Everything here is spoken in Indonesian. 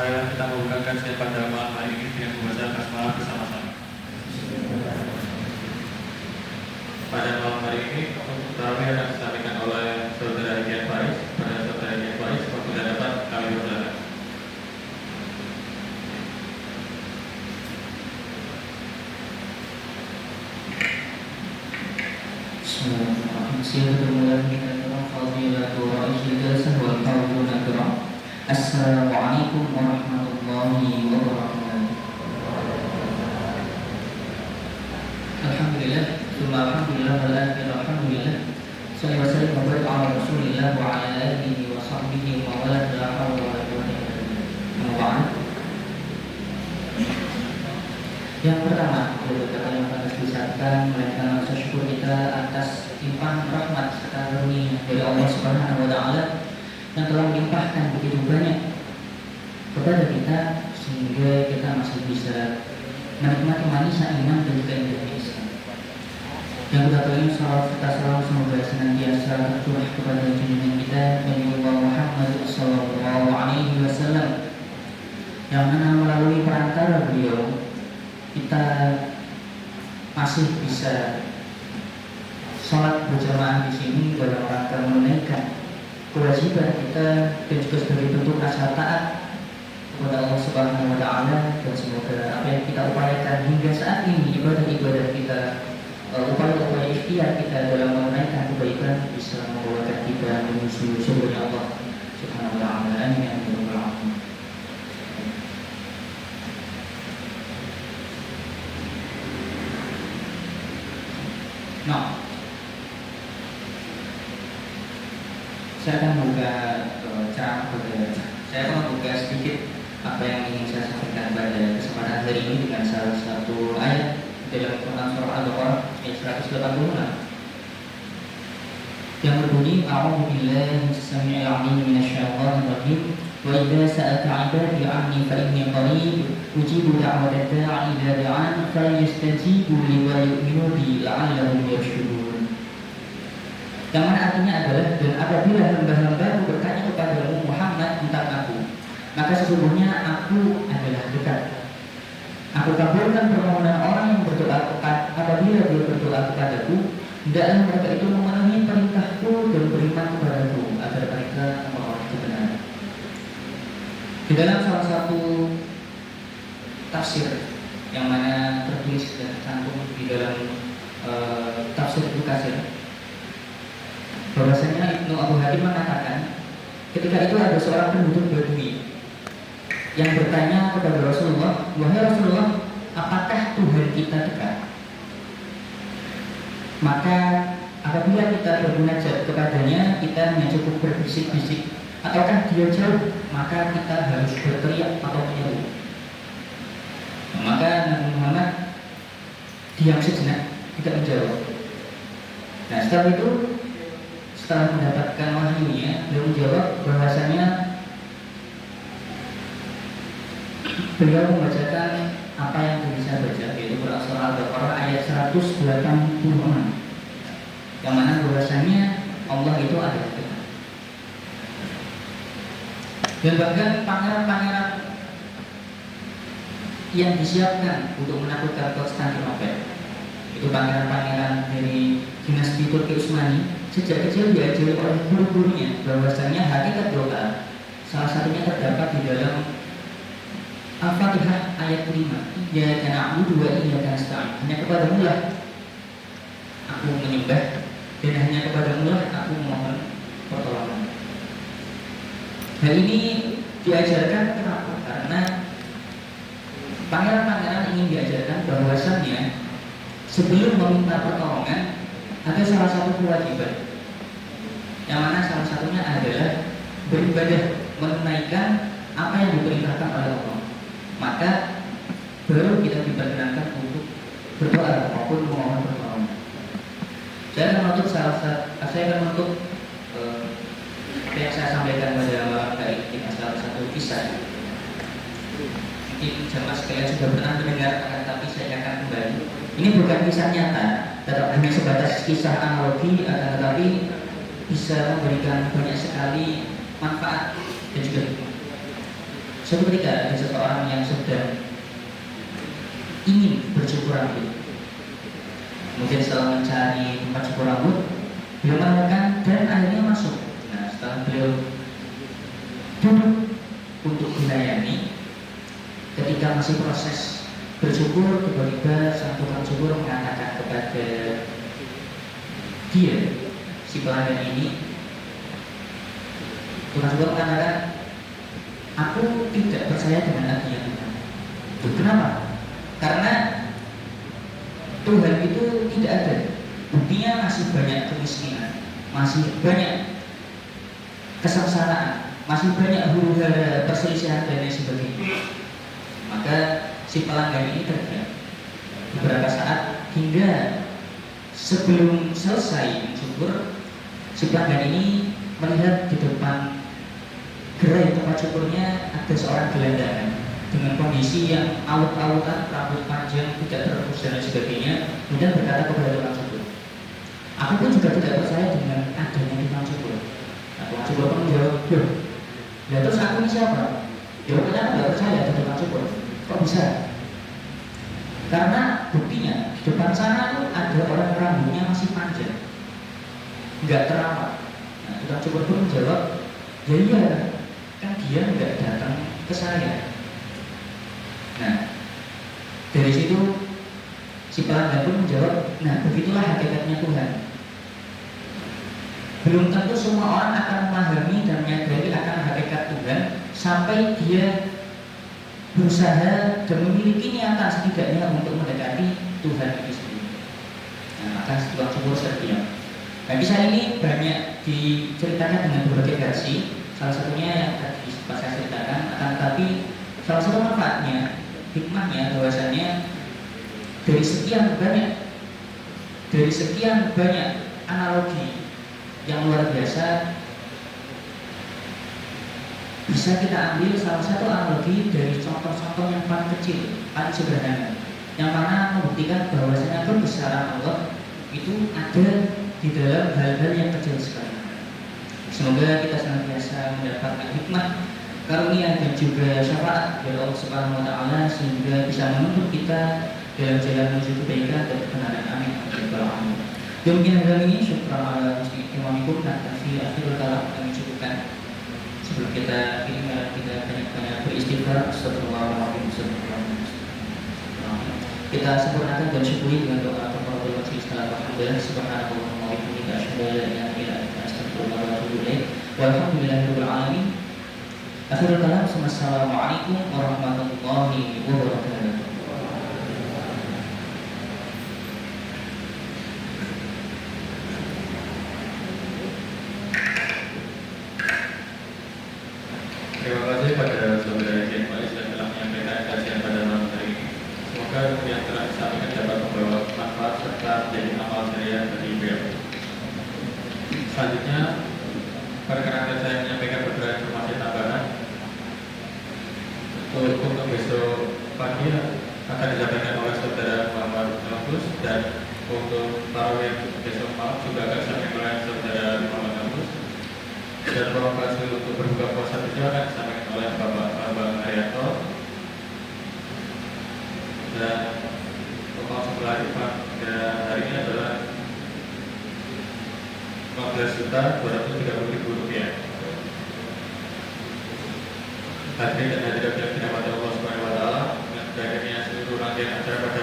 Ayolah kita membuka kajian pada malam hari ini dengan membaca basmalah bersama-sama. Pada malam hari ini untuk tarawih akan disampaikan oleh saudara Gian Faris. Pada saudara Gian Faris, waktu tidak dapat kami bersilakan. Assalamualaikum warahmatullahi wabarakatuh. Alhamdulillah, alhamdulillah, alhamdulillah. Sallallahu alaihi wa sallam ala Rasulillah wa ala alihi wa sahbihi wa wala la hawla wa la quwwata illa billah. Yang pertama, kita yang harus disatukan melainkan rasa syukur kita atas limpahan rahmat serta karunia dari Allah Subhanahu wa taala yang telah melimpahkan begitu banyak kepada kita sehingga kita masih bisa menikmati manisnya iman dan juga indahnya Islam. Yang kedua kali salawat serta salam semoga senantiasa tercurah kepada junjungan kita Nabi Muhammad sallallahu alaihi wasallam yang mana melalui perantara beliau kita masih bisa sholat berjamaah di sini dalam rangka menunaikan kewajiban kita dan juga sebagai bentuk rasa taat kepada Allah Subhanahu wa taala, dan semoga apa yang kita upayakan hingga saat ini ibadah-ibadah kita, upaya-upaya ikhtiar kita dalam menunaikan kebaikan bisa membawakan kita menuju surga Allah Subhanahu wa taala. Amin ya rabbal alamin. Nah, saya akan membuka saya akan membuka sedikit apa yang ingin saya sampaikan pada kesempatan hari ini dengan salah satu ayat dalam Quran surah Al-Baqarah ayat 186 yang berbunyi A'udzu billahi as-sami'il 'alim minasyaitonir rajim wa idza sa'alaka 'ibadi 'anni fa inni qarib ujibu da'watad da'i idza da'an falyastajibu li wa yu'minu bi la'allahum yarshudun. Yang mana artinya adalah, dan apabila hamba-hambaku bertanya kepadamu Muhammad tentang aku, maka sesungguhnya aku adalah dekat. Aku kabulkan permohonan orang yang berdoa apabila dia berdoa kepadaku, hendaklah mereka itu memenuhi perintahku dan beriman kepadaku agar mereka memperoleh kebenaran. Di dalam salah satu tafsir yang mana tertulis dan tercantum di dalam tafsir Ibnu Katsir, bahwasanya Ibnu Abu Hatim mengatakan ketika itu ada seorang penduduk Badui yang bertanya kepada Rasulullah, wahai Rasulullah, apakah Tuhan kita dekat? Maka apabila kita bermunajat kepadanya, kita hanya cukup berbisik-bisik, ataukah dia jauh, maka kita harus berteriak atau menyeru. Maka Nabi Muhammad diam sejenak, tidak menjawab. Nah, setelah itu, setelah mendapatkan wahyunya, beliau menjawab bahwasanya beliau membacakan apa yang bisa baca, yaitu surah Al-Baqarah ayat 186 yang mana bahwasanya Allah itu adalah Tuhan. Dan bahkan pangeran-pangeran yang disiapkan untuk menaklukkan Konstantinopel, itu pangeran-pangeran dari dinasti Turki Utsmani, sejak kecil diajari oleh guru-gurunya bahwasanya hakikat doa salah satunya terdapat di dalam Al-Fatihah ayat 5. Ya na'budu wa iyyaka nasta'in. Hanya kepadamu lah aku menyembah dan hanya kepadamu lah aku memohon pertolongan. Hal ini diajarkan kenapa? Karena pangeran-pangeran ingin diajarkan bahwasannya sebelum meminta pertolongan ada salah satu kewajiban, yang mana salah satunya adalah beribadah, menunaikan apa yang diperintahkan oleh Allah. Maka baru kita diperkenankan untuk berdoa maupun memohon pertolongan. Saya akan menutup apa yang saya sampaikan pada malam hari ini dengan salah satu kisah. Mungkin jamaah sekalian sudah pernah mendengar, tapi saya akan kembali. Ini bukan kisah nyata, tetap hanya sebatas kisah analogi, akan tetapi bisa memberikan banyak sekali manfaat dan juga hikmah. Suatu ketika ada seseorang yang sedang ingin bercukur rambut. Kemudian setelah mencari tempat cukur rambut, beliau menemukan dan akhirnya masuk. Nah, setelah beliau duduk untuk dilayani, ketika masih proses bercukur, tiba-tiba sang tukang cukur mengatakan kepada dia, si pelanggan ini, tukang cukur mengatakan, aku tidak percaya dengan adanya Tuhan. Kenapa? Karena Tuhan itu tidak ada. Buktinya masih banyak kemiskinan, masih banyak kesengsaraan, masih banyak huru-hara, perselisihan dan lain sebagainya. Maka si pelanggan ini terdiam beberapa saat hingga sebelum selesai mencukur, si pelanggan ini melihat di depan gerai tempat cukurnya ada seorang gelandangan dengan kondisi yang alut-alutan, rambut panjang, tidak terebus dan lain sebagainya. Kemudian berkata kepada tukang cukur, aku pun juga tidak percaya dengan adanya tukang cukur. Nah, tukang cukur pun menjawab, ya terus aku ini siapa? Ya pokoknya aku tidak percaya ada tukang cukur. Kok bisa? Karena buktinya di depan sana tuh ada orang rambutnya masih panjang, nggak terawat. Nah, tukang cukur pun menjawab, ya iya, kan dia nggak datang ke saya. Nah, dari situ si pelanggan pun menjawab, nah begitulah hakikatnya Tuhan. Belum tentu semua orang akan memahami dan menyadari akan hakikat Tuhan sampai dia berusaha dan memiliki niatan setidaknya untuk mendekati Tuhan itu sendiri. Nah, maka tukang cukur terdiam. Nah, kisah ini banyak diceritakan dengan berbagai versi. Salah satunya yang tadi sempat saya ceritakan, akan tetapi salah satu manfaatnya, hikmahnya bahwasanya dari sekian banyak analogi yang luar biasa, bisa kita ambil salah satu analogi dari contoh-contoh yang paling kecil, paling sederhana, yang mana membuktikan bahwasanya kebesaran Allah itu ada di dalam hal-hal yang kecil sekali. Semoga kita senantiasa mendapatkan hikmah, karunia dan juga syafaat dari Allah Subhanahu wa taala sehingga bisa menuntut kita dalam jalan menuju kebaikan dan kebenaran. Amin. Demikian dalam ini syukur ala imamikum dan fi akhirul kalam kami cukupkan. Sebelum kita kita banyak-banyak beristighfar, astagfirullahaladzim. Kita sempurnakan dan syukuri dengan doa kafaratul majlis. Alhamdulillah subhanallah wa bihamdihi asyhadu an la ilaha illa anta astaghfiruka wa atubu ilaik. Walhamdulillahirabbil alamin. Akhirul kalam, assalamualaikum warahmatullahi wabarakatuh. Terima kasih pada saudara Kiai Faiz yang telah menyampaikan kajian pada malam hari ini. Semoga yang telah disampaikan dapat membawa manfaat serta menjadi amal jariah bagi beliau. Selanjutnya, perkenankan saya menyampaikan beberapa informasi tambahan. Untuk besok pagi akan disampaikan oleh saudara Muhammad Nafus, dan untuk tarawih besok malam juga akan disampaikan oleh saudara Muhammad Nafus. Dan lokasi untuk berbuka puasa itu akan disampaikan oleh Bapak Abang Haryanto. Dan total jumlah pada hari ini adalah 15.230.000 rupiah. Hadirin dan hadirat yang dirahmati Allah Subhanahu wa taala, dengan berakhirnya seluruh rangkaian acara pada